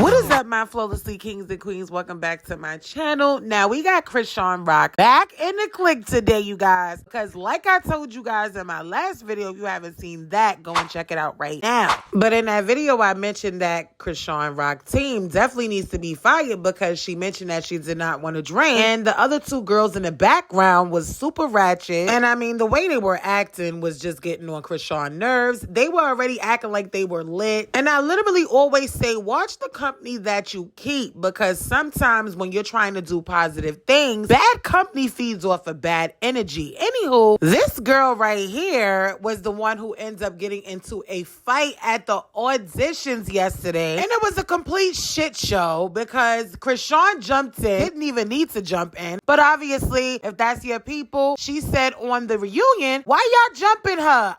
What is up, my flawlessly kings and queens? Welcome back to my channel. Now, we got ChriseanRock back in the clique today, you guys. Because like I told you guys in my last video, if you haven't seen that, go and check it out right now. But in that video, I mentioned that ChriseanRock team definitely needs to be fired because she mentioned that she did not want to drink. And the other two girls in the background was super ratchet. And I mean, the way they were acting was just getting on Chrisean nerves. They were already acting like they were lit. And I literally always say, watch the company that you keep, because sometimes when you're trying to do positive things, bad company feeds off of bad energy. Anywho, this girl right here was the one who ends up getting into a fight at the auditions yesterday, and it was a complete shit show because Chrisean jumped in, didn't even need to jump in, but obviously if that's your people, she said on the reunion, why y'all jumping her?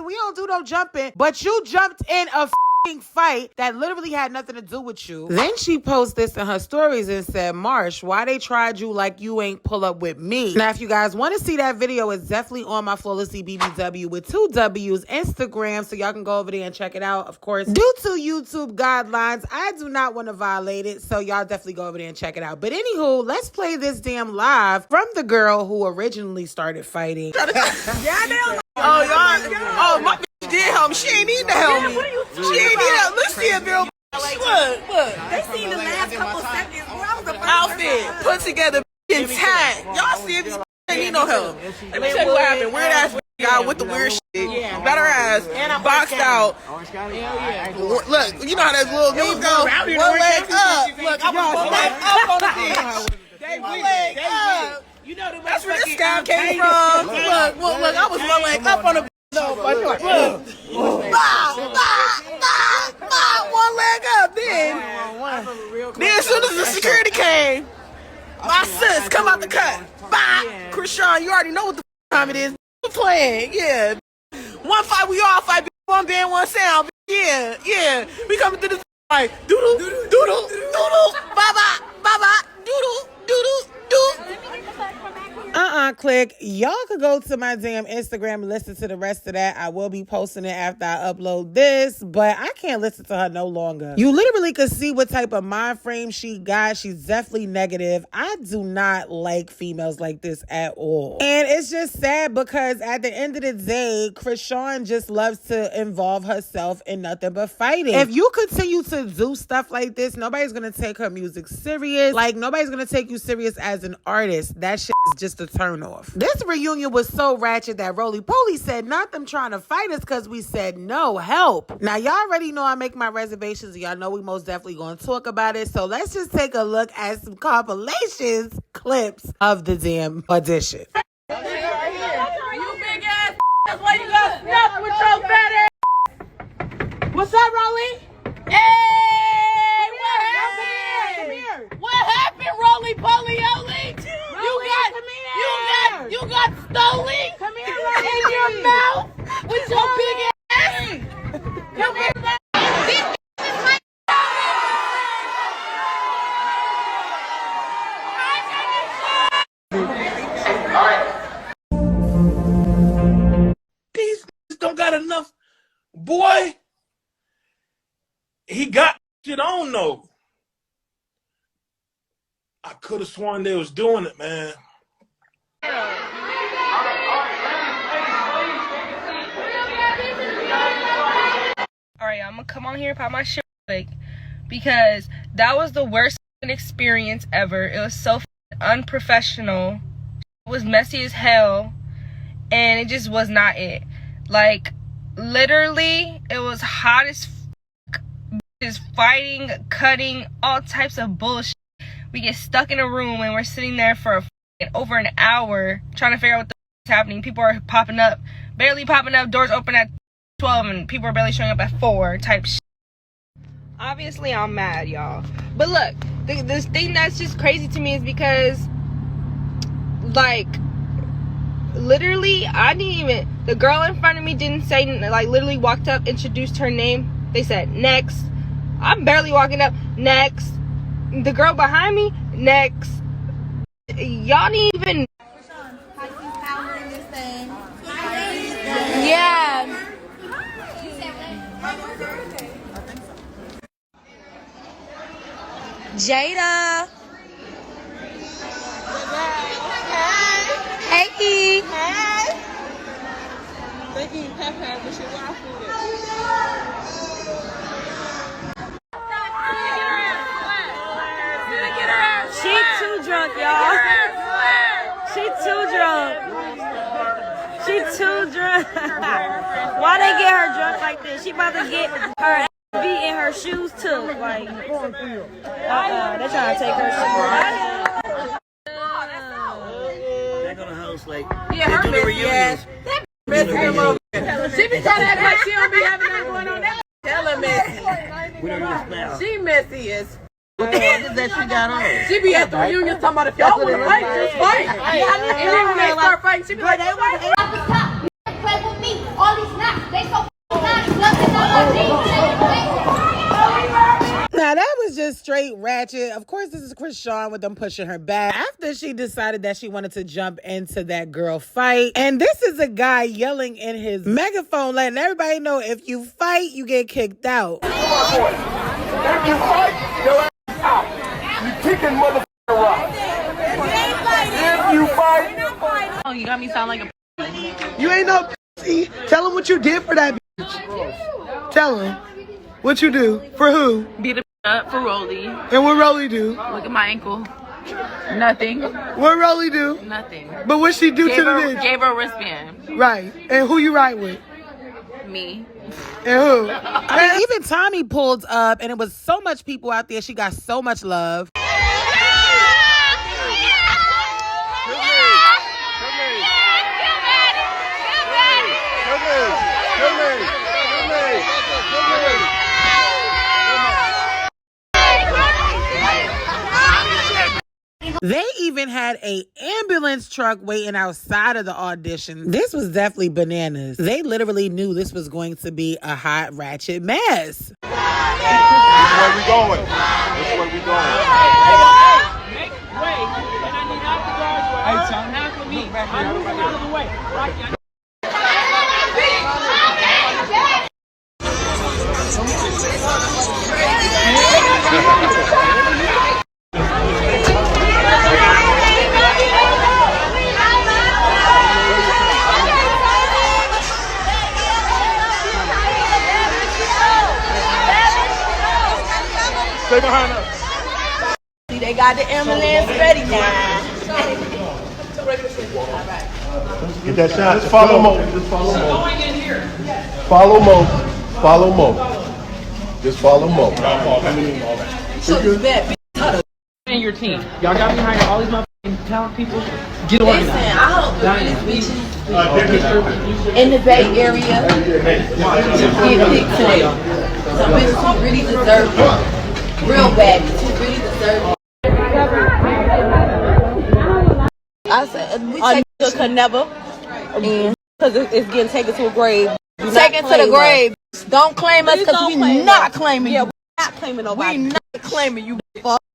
We don't do no jumping, but you jumped in a fight that literally had nothing to do with you. Then she posted this in her stories and said, Marsh, why they tried you like you ain't pull up with me? Now, if you guys want to see that video, it's definitely on my flawlessly BBW with 2 W's Instagram, so y'all can go over there and check it out. Of course, due to YouTube guidelines, I do not want to violate it, so y'all definitely go over there and check it out. But anywho, let's play this damn live from the girl who originally started fighting. Oh, y'all. Oh, my bitch did help me. She ain't need to help me. She ain't need to help me. Look, see a girl. Look. They seen the last couple seconds. Outfit put together intact. Y'all see if ain't need no help. Let me tell you what happened. Weird ass guy with the weird shit. Got her ass boxed out. Look, you know how that little dude go. One leg up. Look, I was one leg up on the bitch. One leg up. That's where this guy came from. Look, I was one leg up on the bitch. Look. One leg up then. Then as soon as the security came, my sis come out the cut. Chrisean, you already know what the time it is. We're playing, yeah. One fight, we all fight. One band, one sound. Yeah. We coming through this like doodle, baba, doodle. Click. Y'all could go to my damn Instagram and listen to the rest of that. I will be posting it after I upload this, but I can't listen to her no longer. You literally could see what type of mind frame she got. She's definitely negative. I do not like females like this at all. And it's just sad because at the end of the day, Chrisean just loves to involve herself in nothing but fighting. If you continue to do stuff like this, nobody's going to take her music serious. Like, nobody's going to take you serious as an artist. That shit is just a turn off. This reunion was so ratchet that Roly Poly said not them trying to fight us because we said no, help. Now, y'all already know I make my reservations, and y'all know we most definitely going to talk about it. So let's just take a look at some compilations clips of the damn audition. You big ass. That's why you got stuck with your fat ass. What's up, Rolly? Hey, what happened? What happened, Roly Poly Oli? You got Stoli in your mouth with your big ass. Come here, These don't got enough. Boy, he got shit on though. I could have sworn they was doing it, man. Alright, I'm gonna come on here and pop my shit quick because that was the worst experience ever. It was so unprofessional. It was messy as hell, and it just was not it. Like, literally, it was hot as fuck. Just fighting, cutting, all types of bullshit. We get stuck in a room and we're sitting there for over an hour trying to figure out what the is happening. People are popping up, barely popping up. Doors open at 12 and people are barely showing up at 4 type shit. Obviously, I'm mad, y'all. But look, this thing that's just crazy to me is because, like, literally, I didn't even, the girl in front of me didn't say, like, literally walked up, introduced her name. They said, next. I'm barely walking up, next. The girl behind me, next. Y'all didn't even. Yeah. Jada. Hey. Hey. They eating Pepe, but she waffle with She too drunk, y'all. She too drunk. She too drunk. Why they get her drunk like this? She about to get her ass beat and her shoes took. Like, they trying to take her shoes. Back on the house, like, Yeah, her messy ass. That messy remote. She be trying to act like she don't be having nothing going on. That hella messy. we don't use smell. She messy as. What the fuck is that she got on? She be at the reunions talking about if y'all want to fight, just fight. And then when they start fighting, she be like, they fight. Play with me. All these nuts, they so nice. Nothing on my jeans. Now that was just straight ratchet. Of course, this is ChriseanRock with them pushing her back after she decided that she wanted to jump into that girl fight. And this is a guy yelling in his megaphone, letting everybody know if you fight, you get kicked out. If you fight, your ass out. You kicking motherfucking rock. If you fight. Oh, you got me sound like a. You ain't no pussy. Tell him what you did for that bitch. Tell him what you do. For who? Beat up for Rolly. And what Rolly do? Look at my ankle. Nothing. What Rolly do? Nothing. But what she do to the bitch? Gave her a wristband. Right. And who you ride with? Me. And who? I mean, even Tommy pulled up, and it was so much people out there. She got so much love. They even had a ambulance truck waiting outside of the audition. This was definitely bananas. They literally knew this was going to be a hot ratchet mess. Which way we going? Which way we going? Make way, and I need out the guardrail. Hey, son. Not for me. I'm moving out of the way. Right. Stay behind us. They got the ambulance ready now. Get that shot. Just follow Mo. Just follow Mo. Follow Mo. Follow Mo. Just follow Mo. And your team. Y'all got behind all these motherfucking talent people. Get organized. Listen, I hope the realest bitches in the Bay Area get picked today. Some bitches who really deserve it. Real bad bitches who really deserve it. I said, we could never. Because it's getting taken to a grave. Taken to the grave. Don't claim us because we not claiming you. We're not claiming nobody. We not claiming you.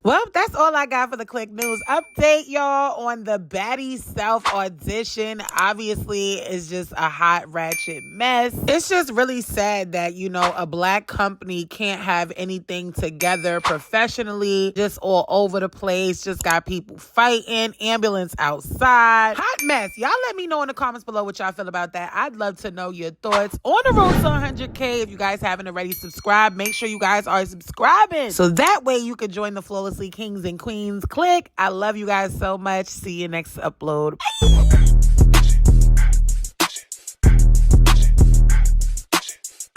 Well, that's all I got for the Click News update, y'all, on the Baddies South audition. Obviously, it's just a hot ratchet mess. It's just really sad that, you know, a black company can't have anything together professionally, just all over the place, just got people fighting, ambulance outside. Hot mess. Y'all let me know in the comments below what y'all feel about that. I'd love to know your thoughts. On the road to 100K, if you guys haven't already subscribed, make sure you guys are subscribing so that way you can join the Flawlessly Kings and Queens clique. I love you guys so much. See you next upload. Bye.